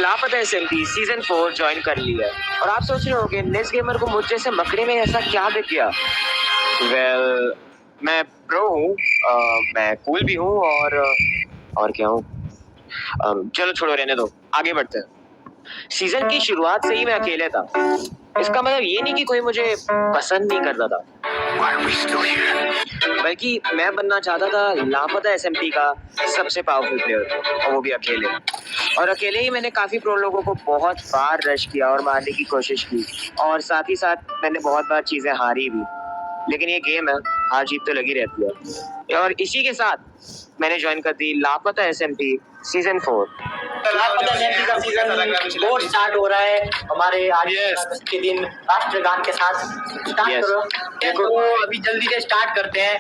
लापता SMP season 4 join कर लिया है और आप सोच रहे होंगे नेस गेमर को मुझ जैसे मकड़े में ऐसा क्या दिख गया। वेल मैं प्रो हूँ, मैं कूल भी हूँ और क्या हूँ। चलो छोड़ो, रहने दो, आगे बढ़ते हैं। सीजन की शुरुआत से ही मैं अकेले था। इसका मतलब ये नहीं कि कोई मुझे पसंद नहीं करता था, बल्कि मैं बनना चाहता था लापता एसएमपी का सबसे पावरफुल प्लेयर, और वो भी अकेले। और अकेले ही मैंने काफी प्रो लोगों को बहुत बार रश किया और मारने की कोशिश की, और साथ ही साथ मैंने बहुत बार चीजें हारी भी। लेकिन ये गेम है, हार जीत तो लगी रहती है। और इसी के साथ मैंने ज्वाइन कर दी लापता एसएमपी सीजन 4। लापता एसएमपी का सीजन 4 स्टार्ट हो रहा है हमारे आज के दिन राष्ट्रगान के साथ। स्टार्ट करो। तो अभी जल्दी से स्टार्ट करते हैं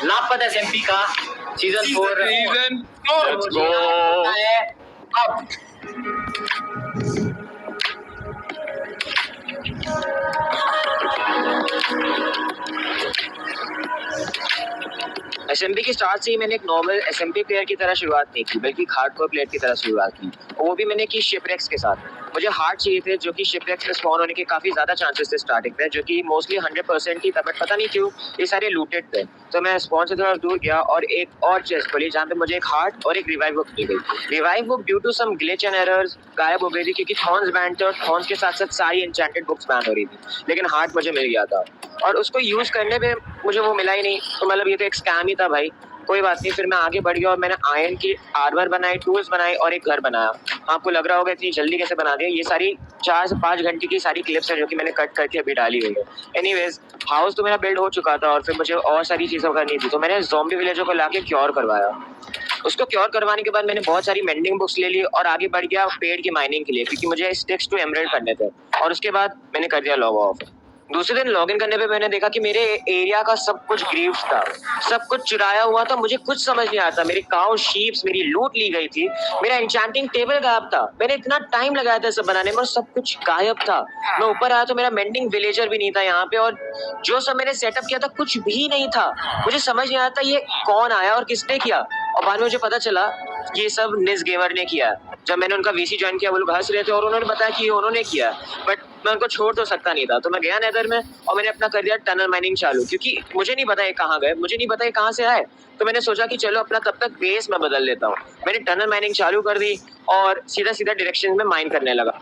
लापता एसएमपी का सीजन 4। Let's go. है अब एसएमपी के स्टार्ट से ही मैंने एक नॉर्मल एसएमपी प्लेयर की तरह शुरुआत नहीं की, बल्कि हार्डकोर प्लेयर की तरह शुरुआत की। और वो भी मैंने की शिपरेक्स के साथ। मुझे हार्ड चाहिए थे, जो कि शिपरेक्स में स्पॉन होने के काफी ज्यादा चांसेस थे स्टार्टिंग में, जो कि मोस्टली 100% ही था, बट पता नहीं क्यों ये सारे लूटेड थे। तो मैं स्पॉन से थोड़ा दूर गया और एक और चेस्ट खोली जहाँ पे मुझे एक हार्ट और एक रिवाइव बुक मिल गई। Revive book due to some glitch and errors गायब हो गई थी, क्योंकि थॉर्न्स बैन थे और थॉर्न्स के साथ साथ सारी एन्चेंटेड बुक्स बैन हो रही थी। लेकिन हार्ट मुझे मिल गया था और उसको यूज करने में मुझे वो मिला ही नहीं। तो मतलब ये तो एक स्कैम ही था भाई। कोई बात नहीं, फिर मैं आगे बढ़ गया और मैंने आयरन की आर्मर बनाई, टूल्स बनाए और एक घर बनाया। आपको लग रहा होगा इतनी जल्दी कैसे बना दिया। ये सारी 4 से 5 घंटे की सारी क्लिप्स है जो कि मैंने कट करके अभी डाली हुई है। एनीवेज, हाउस तो मेरा बिल्ड हो चुका था और फिर मुझे और सारी चीज़ें करनी थी, तो मैंने ज़ॉम्बी विलेजर को लाके क्योर करवाया। उसको क्योर करवाने के बाद मैंने बहुत सारी मेंडिंग बुक्स ले ली और आगे बढ़ गया पेड़ की माइनिंग के लिए, क्योंकि मुझे स्टिक्स टू एमराल्ड करने थे। और उसके बाद मैंने कर दिया लॉग ऑफ। दूसरे दिन लॉगिन करने पे मैंने देखा कि मेरे एरिया का सब कुछ ग्रीव्स था, सब कुछ चुराया हुआ था। मुझे कुछ समझ नहीं आता। मेरी काउ शीप्स मेरी लूट ली गई थी। मेरा एन्चेंटिंग टेबल गायब था। मैंने इतना टाइम लगाया था सब बनाने में और सब कुछ गायब था। मैं ऊपर आया तो मेरा मेंडिंग विलेजर भी नहीं था यहाँ पे, और जो सब मैंने सेटअप किया था कुछ भी नहीं था। मुझे समझ नहीं आता ये कौन आया और किसने किया। और बाद में मुझे पता चला ये सब निस गेमर ने किया। जब मैंने उनका वीसी ज्वाइन किया वो लोग हंस रहे थे और उन्होंने बताया कि ये उन्होंने किया, बट मैं उनको छोड़ तो सकता नहीं था। तो मैं गया नेदर में और मैंने अपना कर दिया टनल माइनिंग चालू, क्योंकि मुझे नहीं पता ये कहाँ गए, मुझे नहीं पता ये कहाँ से आए। तो मैंने सोचा कि चलो अपना तब तक बेस में बदल लेता हूँ। मैंने टनल माइनिंग चालू कर दी और सीधा सीधा डायरेक्शन में माइन करने लगा।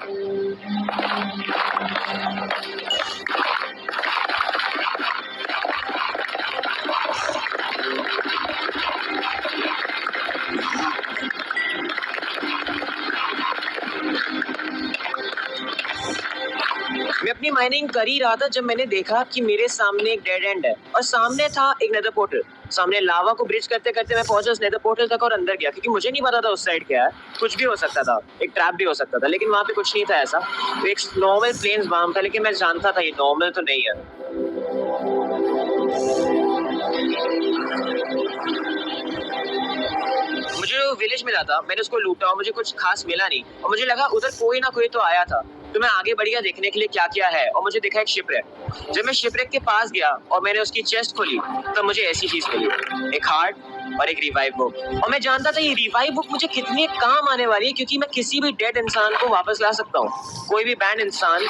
मैं अपनी माइनिंग कर ही रहा था जब मैंने देखा कि मेरे सामने एक डेड एंड है और सामने था एक नेदर पोर्टल। सामने लावा को ब्रिज करते करते मैं पहुंचा उस नेदर पोर्टल तक और अंदर गया, क्योंकि मुझे नहीं पता था उस साइड क्या है। कुछ भी हो सकता था, एक ट्रैप भी हो सकता था, लेकिन वहां पे कुछ नहीं था ऐसा। तो एक नॉर्मल प्लेन्स बाम था, लेकिन मैं जानता था ये नॉर्मल तो नहीं है। मुझे जो विलेज मिला था मैंने उसको लूटा और मुझे कुछ खास मिला नहीं, और मुझे लगा उधर कोई ना कोई तो आया था। तो मैं आगे बढ़ गया देखने के लिए क्या क्या है, और मुझे दिखा एक शिपरेक। जब मैं शिपरेक के पास गया और मैंने उसकी चेस्ट खोली तब मुझे ऐसी चीज मिली, एक हार्ट और एक रिवाइव बुक। और मैं जानता था ये रिवाइव बुक मुझे कितने काम आने वाली है, क्योंकि मैं किसी भी डेड इंसान को वापस ला सकता हूँ। कोई भी बैंड इंसान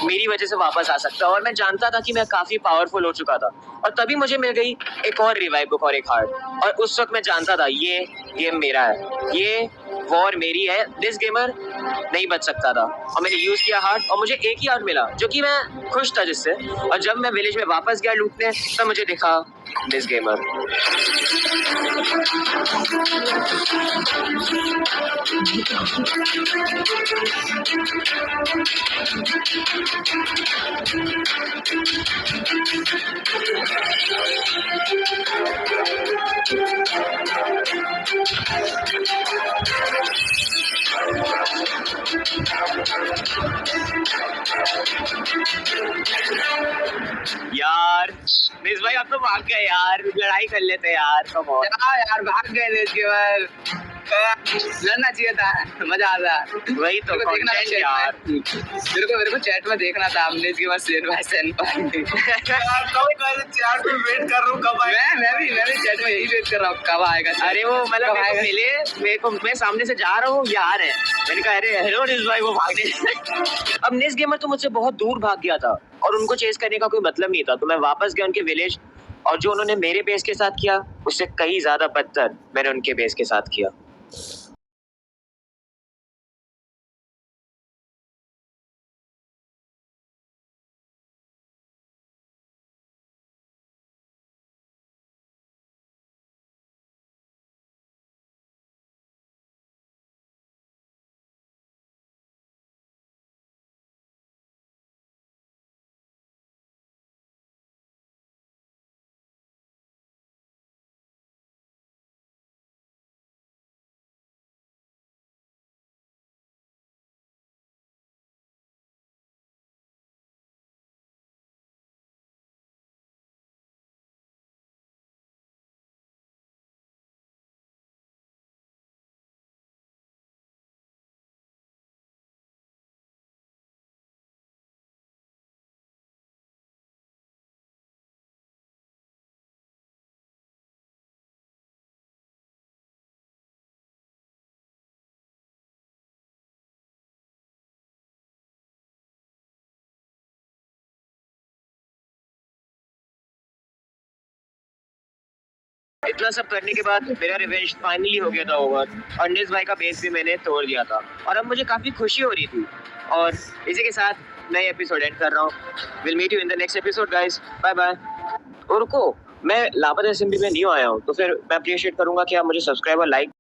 मेरी वजह से वापस आ सकता है, और मैं जानता था कि मैं काफी पावरफुल हो चुका था। और तभी मुझे मिल गई एक और रिवाइव बुक और एक हार्ट। और उस वक्त मैं जानता था ये गेम मेरा है, ये वॉर मेरी है। दिस गेमर नहीं बच सकता था। और मैंने यूज किया हार्ट और मुझे एक ही हार्ट मिला, जो कि मैं खुश था जिससे। और जब मैं विलेज में वापस गया लूटने तब मुझे दिखा दिस गेमर। यार निस भाई आप तो भाग गए यार, लड़ाई कर लेते यार। कम ऑन यार भाग गए इसके बाद लड़ना चाहिए था, मजा आता। वही तो मेरे को देखना था कंटेंट chat यार। में। मेरे को चैट में देखना था हमने इसके बाद सेन भाई सेन भाई। चैट में वेट कर रहा हूँ कब आएगा। मैं भी चैट में यही वेट कर रहा हूँ कब आएगा। अरे वो मतलब कब मेरे को आएगा? मिले, मेरे को मैं सामने से जा रहा हूँ ये आ रहे हैं, मैंने कहा अरे हेलो निस भाई, वो भागने। अब निस गेमर तो मुझसे बहुत दूर भाग गया था और उनको चेस करने का कोई मतलब नहीं था, तो मैं वापस गया उनके विलेज, और जो उन्होंने मेरे बेस के साथ किया उससे कहीं ज्यादा बदतर मैंने उनके बेस के साथ किया। इतना सब करने के बाद मेरा रिवेंज फाइनली हो गया था ओवर, और निस भाई का बेस भी मैंने तोड़ दिया था और अब मुझे काफी खुशी हो रही थी। और इसी के साथ मैं एपिसोड एंड कर रहा हूँ। Will meet you in the next episode guys, bye bye. और रुको, मैं लापता एसएमपी में न्यू आया हूँ, तो फिर मैं अप्रिशिएट करूंगा कि आप मुझे सब्सक्राइब और लाइक